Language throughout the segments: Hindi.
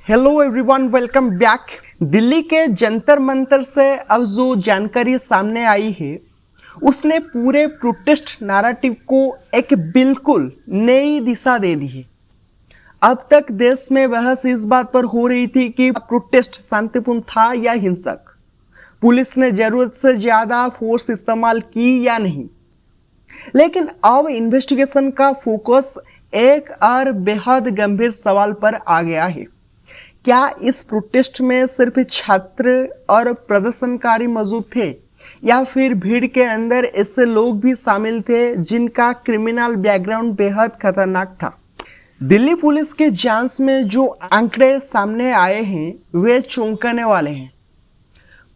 Hello everyone, welcome back. Delhi के जंतर मंतर से अब जो जानकारी सामने आई है उसने पूरे प्रोटेस्ट नैरेटिव को एक बिल्कुल नई दिशा दे दी है। अब तक देश में बहस इस बात पर हो रही थी कि प्रोटेस्ट शांतिपूर्ण था या हिंसक, पुलिस ने जरूरत से ज्यादा फोर्स इस्तेमाल की या नहीं। लेकिन अब इन्वेस्टिगेशन का फोकस एक और बेहद गंभीर सवाल पर आ गया है। क्या इस प्रोटेस्ट में सिर्फ छात्र और प्रदर्शनकारी मौजूद थे या फिर भीड़ के अंदर ऐसे लोग भी शामिल थे जिनका क्रिमिनल बैकग्राउंड बेहद खतरनाक था? दिल्ली पुलिस के जांच में जो आंकड़े सामने आए हैं वे चौंकाने वाले हैं।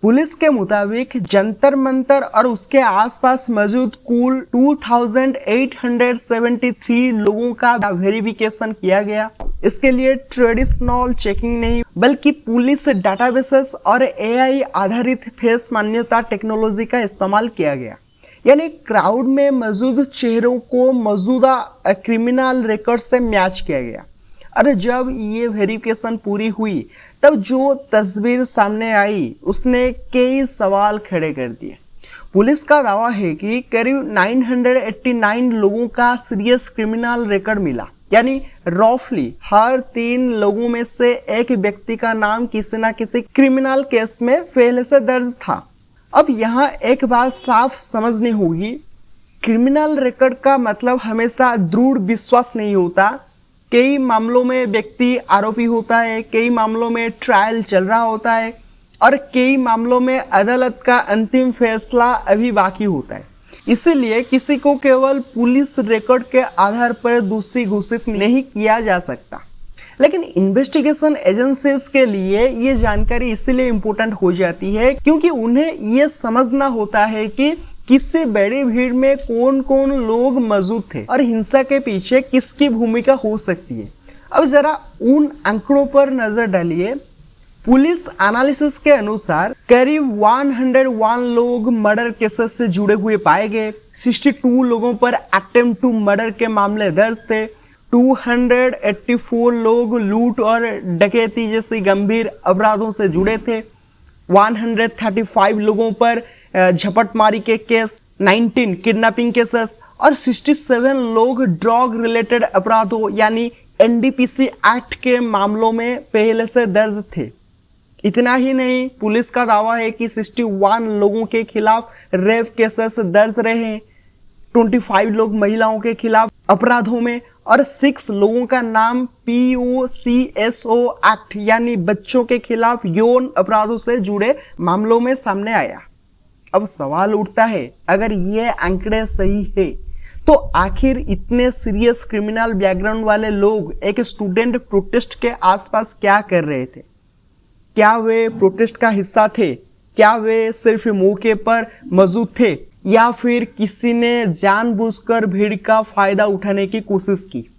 पुलिस के मुताबिक जंतर मंतर और उसके आसपास मौजूद कुल 2873 लोगों का वेरिफिकेशन किया गया। इसके लिए ट्रेडिशनल चेकिंग नहीं बल्कि पुलिस डाटाबेसेस और एआई आधारित फेस मान्यता टेक्नोलॉजी का इस्तेमाल किया गया। यानी क्राउड में मौजूद चेहरों को मौजूदा क्रिमिनल रिकॉर्ड से मैच किया गया। अरे जब ये वेरिफिकेशन पूरी हुई तब जो तस्वीर सामने आई उसने कई सवाल खड़े कर दिए। पुलिस का दावा है कि करीब 989 लोगों का सीरियस क्रिमिनल रिकॉर्ड मिला, यानी रफली हर 3 लोगों में से एक व्यक्ति का नाम किसी न किसी क्रिमिनल केस में पहले से दर्ज था। अब यहाँ एक बात साफ समझनी होगी, क्रिमिनल रिकॉर्ड का मतलब हमेशा दृढ़ विश्वास नहीं होता। कई मामलों में व्यक्ति आरोपी होता है, कई मामलों में ट्रायल चल रहा होता है और कई मामलों में अदालत का अंतिम फैसला अभी बाकी होता है। इसीलिए किसी को केवल पुलिस रिकॉर्ड के आधार पर दोषी घोषित नहीं किया जा सकता। लेकिन इन्वेस्टिगेशन एजेंसीज के लिए ये जानकारी इसीलिए इम्पोर्टेंट हो जाती है क्योंकि उन्हें ये समझना होता है कि किसी बड़ी भीड़ में कौन कौन लोग मौजूद थे और हिंसा के पीछे किसकी भूमिका हो सकती है। अब जरा उन आंकड़ों पर नजर डालिए। पुलिस एनालिसिस के अनुसार करीब 101 लोग मर्डर केसेस से जुड़े हुए पाए गए। 62 लोगों पर अटेम्प्ट टू मर्डर के मामले दर्ज थे। 284 लोग लूट और डकैती जैसी गंभीर अपराधों से जुड़े थे। 135 लोगों पर झपटमारी के केस, 19 किडनैपिंग केसेस और 67 लोग ड्रग रिलेटेड अपराधों यानी एनडीपीसी एक्ट के मामलों में पहले से दर्ज थे। इतना ही नहीं, पुलिस का दावा है कि 61 लोगों के खिलाफ रेप केसेस दर्ज रहे हैं, 25 लोग महिलाओं के खिलाफ अपराधों में और 6 लोगों का नाम POCSO एक्ट यानी बच्चों के खिलाफ यौन अपराधों से जुड़े मामलों में सामने आया। अब सवाल उठता है, अगर ये आंकड़े सही है तो आखिर इतने सीरियस क्रिमिनल बैकग्राउंड वाले लोग एक स्टूडेंट प्रोटेस्ट के आसपास क्या कर रहे थे? क्या वे प्रोटेस्ट का हिस्सा थे? क्या वे सिर्फ मौके पर मौजूद थे या फिर किसी ने जानबूझकर भीड़ का फायदा उठाने की कोशिश की?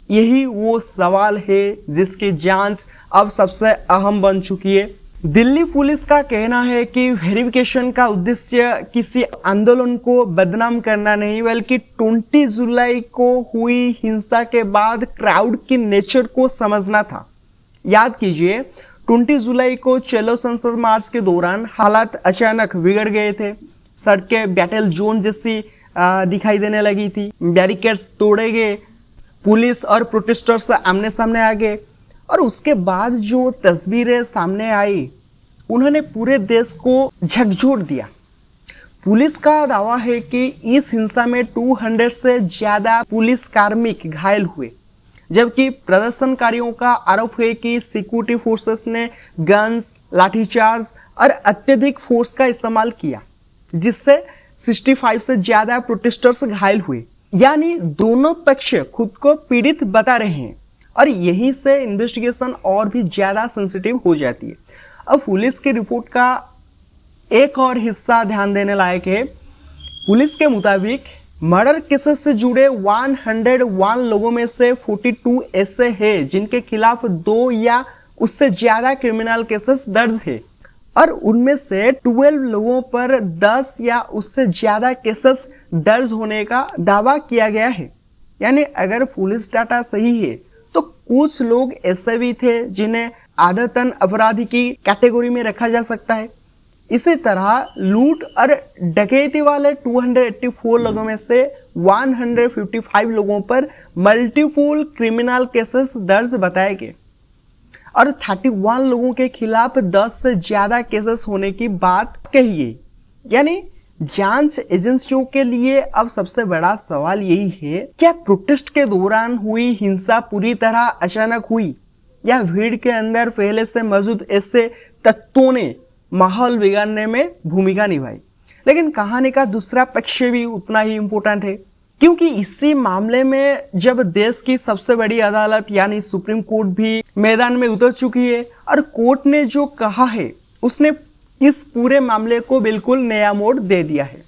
यही वो सवाल है जिसकी जांच अब सबसे अहम बन चुकी है। दिल्ली पुलिस का कहना है कि वेरिफिकेशन का उद्देश्य किसी आंदोलन को बदनाम करना नहीं बल्कि 20 जुलाई को हुई हिंसा के बाद क्राउड की नेचर को समझना था। याद कीजिए, 20 जुलाई को चलो संसद मार्च के दौरान हालात अचानक बिगड़ गए थे। सड़कें बैटल जोन जैसी दिखाई देने लगी थी, बैरिकेड्स तोड़े गए, पुलिस और प्रोटेस्टर्स आमने सामने आ गए और उसके बाद जो तस्वीरें सामने आई उन्होंने पूरे देश को झकझोर दिया। पुलिस का दावा है कि इस हिंसा में 200 से ज्यादा पुलिस कार्मिक घायल हुए, जबकि प्रदर्शनकारियों का आरोप है कि सिक्योरिटी फोर्सेस ने गन्स, लाठीचार्ज और अत्यधिक फोर्स का इस्तेमाल किया, जिससे 65 से ज्यादा प्रोटेस्टर्स घायल हुए। यानी दोनों पक्ष खुद को पीड़ित बता रहे हैं और यहीं से इन्वेस्टिगेशन और भी ज्यादा सेंसिटिव हो जाती है। अब पुलिस की रिपोर्ट का एक और हिस्सा ध्यान देने लायक है। पुलिस के मुताबिक मर्डर केसेस से जुड़े 101 लोगों में से 42 ऐसे हैं जिनके खिलाफ 2 या उससे ज्यादा क्रिमिनल केसेस दर्ज है और उनमें से 12 लोगों पर 10 या उससे ज्यादा केसेस दर्ज होने का दावा किया गया है। यानी अगर पुलिस डाटा सही है तो कुछ लोग ऐसे भी थे जिन्हें आदतन अपराधी की कैटेगरी में रखा जा सकता है। इसी तरह लूट और डकैती वाले 284 लोगों में से 155 लोगों पर मल्टीपल क्रिमिनल केसेस दर्ज बताए गए और 31 लोगों के खिलाफ 10 से ज्यादा केसेस होने की बात कही गई। यानी जांच एजेंसियों के लिए अब सबसे बड़ा सवाल यही है, क्या प्रोटेस्ट के दौरान हुई हिंसा पूरी तरह अचानक हुई या भीड़ के अंदर पहले से मौजूद ऐसे तत्वों ने माहौल बिगाड़ने में भूमिका निभाई। लेकिन कहानी का दूसरा पक्ष भी उतना ही इम्पोर्टेंट है, क्योंकि इसी मामले में जब देश की सबसे बड़ी अदालत यानी सुप्रीम कोर्ट भी मैदान में उतर चुकी है और कोर्ट ने जो कहा है उसने इस पूरे मामले को बिल्कुल नया मोड़ दे दिया है।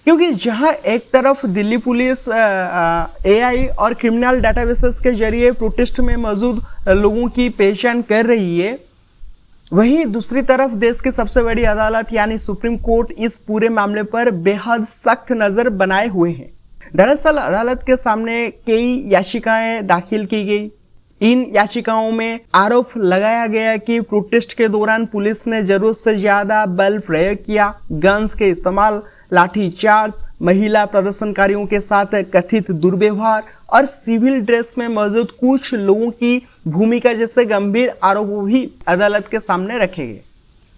क्योंकि जहां एक तरफ दिल्ली पुलिस एआई और क्रिमिनल डाटाबेसेस के जरिए प्रोटेस्ट में मौजूद लोगों की पहचान कर रही है, वहीं दूसरी तरफ देश की सबसे बड़ी अदालत यानी सुप्रीम कोर्ट इस पूरे मामले पर बेहद सख्त नजर बनाए हुए है। दरअसल अदालत के सामने कई याचिकाएं दाखिल की गई। इन याचिकाओं में आरोप लगाया गया कि प्रोटेस्ट के दौरान पुलिस ने जरूरत से ज्यादा बल प्रयोग किया, गन्स के इस्तेमाल, लाठीचार्ज, महिला प्रदर्शनकारियों के साथ कथित दुर्व्यवहार और सिविल ड्रेस में मौजूद कुछ लोगों की भूमिका जैसे गंभीर आरोप भी अदालत के सामने रखे गए।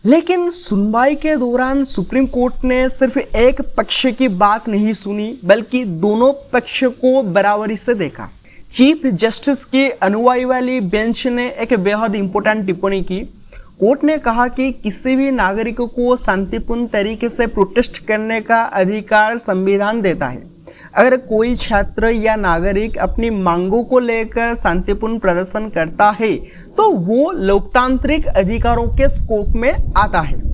लेकिन सुनवाई के दौरान सुप्रीम कोर्ट ने सिर्फ एक पक्ष की बात नहीं सुनी, बल्कि दोनों पक्ष को बराबरी से देखा। चीफ जस्टिस की अनुवाई वाली बेंच ने एक बेहद इंपॉर्टेंट टिप्पणी की। कोर्ट ने कहा कि किसी भी नागरिक को शांतिपूर्ण तरीके से प्रोटेस्ट करने का अधिकार संविधान देता है। अगर कोई छात्र या नागरिक अपनी मांगों को लेकर शांतिपूर्ण प्रदर्शन करता है तो वो लोकतांत्रिक अधिकारों के स्कोप में आता है।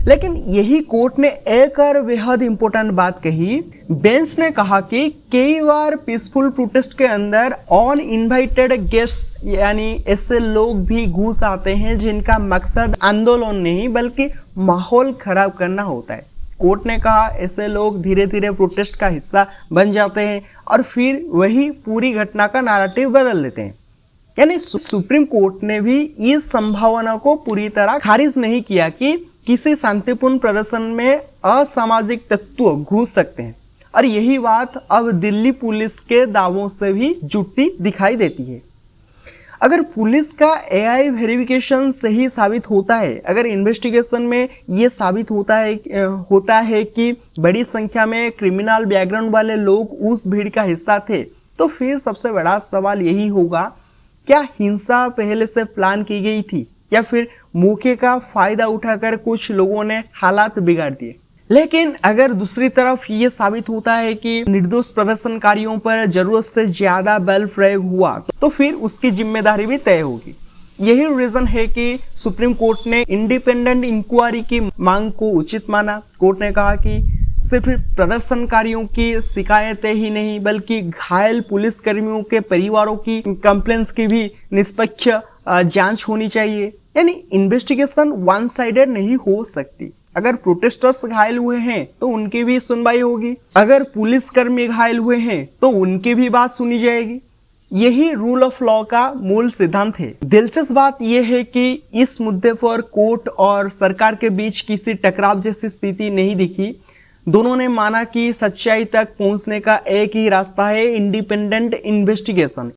लेकिन यही कोर्ट ने एक और बेहद इंपॉर्टेंट बात कही। बेंच ने कहा कि कई बार पीसफुल प्रोटेस्ट के अंदर अनइनवाइटेड गेस्ट यानी ऐसे लोग भी घुस आते हैं जिनका मकसद आंदोलन नहीं बल्कि माहौल खराब करना होता है। कोर्ट ने कहा ऐसे लोग धीरे धीरे प्रोटेस्ट का हिस्सा बन जाते हैं और फिर वही पूरी घटना का नैरेटिव बदल देते हैं। यानी सुप्रीम कोर्ट ने भी इस संभावना को पूरी तरह खारिज नहीं किया कि किसी शांतिपूर्ण प्रदर्शन में असामाजिक तत्व घुस सकते हैं, और यही बात अब दिल्ली पुलिस के दावों से भी जुड़ती दिखाई देती है। अगर पुलिस का एआई वेरिफिकेशन सही साबित होता है, अगर इन्वेस्टिगेशन में ये साबित होता है कि बड़ी संख्या में क्रिमिनल बैकग्राउंड वाले लोग उस भीड़ का हिस्सा थे, तो फिर सबसे बड़ा सवाल यही होगा, क्या हिंसा पहले से प्लान की गई थी या फिर मौके का फायदा उठाकर कुछ लोगों ने हालात बिगाड़ दिए। लेकिन अगर दूसरी तरफ ये साबित होता है कि निर्दोष प्रदर्शनकारियों पर जरूरत से ज्यादा बल प्रयोग हुआ, तो फिर उसकी जिम्मेदारी भी तय होगी। यही रीजन है कि सुप्रीम कोर्ट ने इंडिपेंडेंट इंक्वायरी की मांग को उचित माना। कोर्ट ने कहा कि सिर्फ प्रदर्शनकारियों की शिकायतें ही नहीं बल्कि घायल पुलिसकर्मियों के परिवारों की कंप्लेंट्स की भी निष्पक्ष जांच होनी चाहिए। यानी इन्वेस्टिगेशन वन साइडेड नहीं हो सकती। अगर प्रोटेस्टर्स घायल हुए हैं तो उनकी भी सुनवाई होगी, अगर पुलिसकर्मी घायल हुए हैं तो उनकी भी बात सुनी जाएगी। यही रूल ऑफ लॉ का मूल सिद्धांत है। दिलचस्प बात यह है कि इस मुद्दे पर कोर्ट और सरकार के बीच किसी टकराव जैसी स्थिति नहीं दिखी। दोनों ने माना कि सच्चाई तक पहुंचने का एक ही रास्ता है, इंडिपेंडेंट इन्वेस्टिगेशन।